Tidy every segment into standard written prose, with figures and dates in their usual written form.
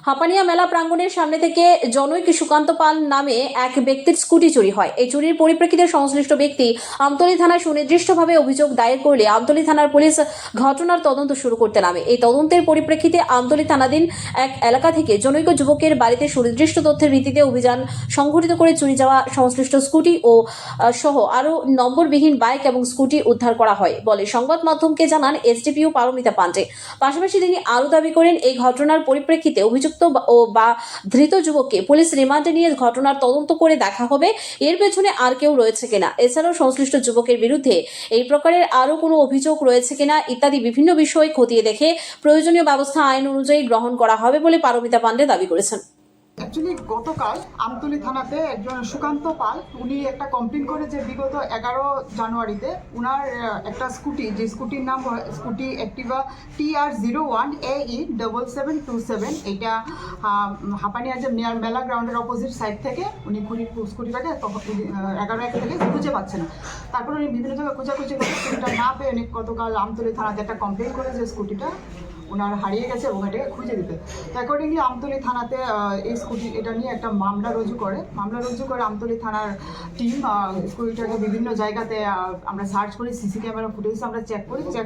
হাপানিয়া মেলা প্রাঙ্গণের সামনে থেকে জনৈক সুকান্ত পাল নামে এক ব্যক্তির স্কুটি চুরি হয়। এই চুরির পরিপ্রেক্ষিতে সংশ্লিষ্ট ব্যক্তি আমতলী থানায় সুনির্দিষ্টভাবে অভিযোগ দায়ের করলে আমতলী থানার পুলিশ ঘটনার তদন্ত শুরু করতে নামে। এই তদন্তের পরিপ্রেক্ষিতে আমতলী থানাধীন এক এলাকা থেকে জনৈক যুবকের বাড়িতে সুনির্দিষ্ট তথ্যের ভিত্তিতে অভিযান সংঘটিত করে চুরি যাওয়া সংশ্লিষ্ট স্কুটি ও সহ আরও নম্বরবিহীন বাইক এবং স্কুটি উদ্ধার করা হয় বলে সংবাদ মাধ্যমকে জানান এসডিপিও পারমিতা পান্ডে। পাশাপাশি তিনি আরও দাবি করেন, এই ঘটনার পরিপ্রেক্ষিতে অভিযুক্ত বা ধৃত যুবককে পুলিশ রিমান্ডে নিয়ে ঘটনার তদন্ত করে দেখা হবে এর পেছনে আর কেউ রয়েছে কিনা, এছাড়াও সংশ্লিষ্ট যুবকের বিরুদ্ধে এই প্রকারের আরও কোনো অভিযোগ রয়েছে কিনা ইত্যাদি বিভিন্ন বিষয় খতিয়ে দেখে প্রয়োজনীয় ব্যবস্থা আইন অনুযায়ী গ্রহণ করা হবে বলে পারমিতা পান্ডে দাবি করেছেন। অ্যাকচুয়ালি গতকাল আমতলী থানাতে একজন সুকান্ত পাল উনি একটা কমপ্লেন করে যে বিগত 11 জানুয়ারিতে উনার একটা স্কুটি, যে স্কুটির নাম স্কুটি অ্যাক্টিভা TR01AE7727, এইটা হাপানিয়া যে মেলা গ্রাউন্ডের অপোজিট সাইড থেকে উনি স্কুটিটাকে 11 থেকে খুঁজে পাচ্ছে না। তারপর উনি বিভিন্ন জায়গায় খোঁজাখুঁজি করে স্কুটিটা না পেয়ে উনি গতকাল আমতলী থানাতে একটা কমপ্লেন করে যে স্কুটিটা ওনার হারিয়ে গেছে এবং এটাকে খুঁজে দিতে। তো অ্যাকর্ডিংলি আমতলী থানাতে এই স্কুটি এটা নিয়ে একটা মামলা রুজু করে আমতলী থানার টিম স্কুটিটাকে বিভিন্ন জায়গাতে আমরা সার্চ করি, সিসি ক্যামেরা ফুটেজ আমরা চেক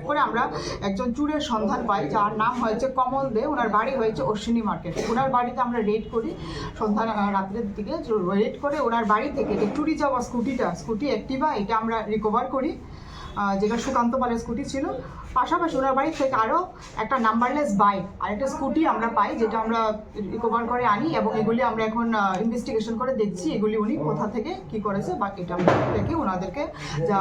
করে আমরা একজন চুরের সন্ধান পাই, যার নাম হয়েছে কমল দে। ওনার বাড়ি হয়েছে অশ্বিনী মার্কেট। ওনার বাড়িতে আমরা রেড করি সন্ধান রাত্রের দিকে, রেড করে ওনার বাড়ি থেকে যে চুরি যাওয়া স্কুটি অ্যাক্টিভা এটা আমরা রিকভার করি, যেটা সুকান্ত পালের স্কুটি ছিল। পাশাপাশি ওনার বাড়ি থেকে আরও একটা নাম্বারলেস বাইক আর একটা স্কুটি আমরা পাই, যেটা আমরা রিকভার করে আনি এবং এগুলি আমরা এখন ইনভেস্টিগেশন করে দেখছি এগুলি উনি কোথা থেকে কি করেছে বা এটা আমরা দেখে ওনাদেরকে যা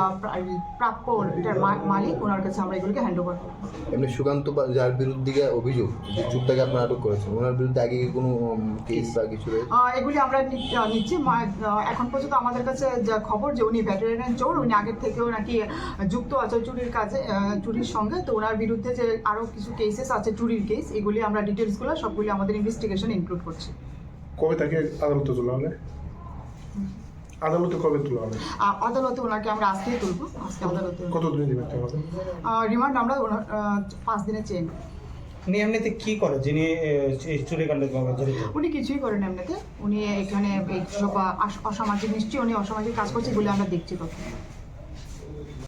প্রাপ্য এটার মালিক ওনার কাছে আমরা এগুলিকে হ্যান্ড ওভার করব। এমনি সুকান্ত যার বিরুদ্ধে অভিযোগ যে চুরটাকে আপনারা আটক করেছেন, ওনার বিরুদ্ধে আগে কি কোনো কেস বা কিছু এগুলি আমরা নিচ্ছি। এখন পর্যন্ত আমাদের কাছে যা খবর যে উনি ভেটেরিয়ান চোর, উনি আগের থেকেও নাকি যুক্ত আছে চুরির কাজে, চুরির সঙ্গে। তো ওনার বিরুদ্ধে যে আরও কিছু কেসেস আছে চুরির কেস, এগুলি আমরা ডিটেলসগুলো সবগুলি আমাদের ইনভেস্টিগেশন ইনক্লুড করছি। কবে তাকে আদালতে তোলা হবে? আদালতে কবে তোলা হবে? আদালতে ওনাকে আমরা আজকেই তুলবো। আজকে আদালতে কতদিন রিমান্ড হবে? রিমান্ড আমরা 5 দিনের চেন। উনি এমনিতে কি করে যিনি চুরি কাণ্ডে জড়িত? উনি কিছুই করেন এমনিতে, উনি এখানে অসামাজিক নিশ্চয়ই উনি অসামাজিক কাজ করছে বলে আমরা দেখছি তখন।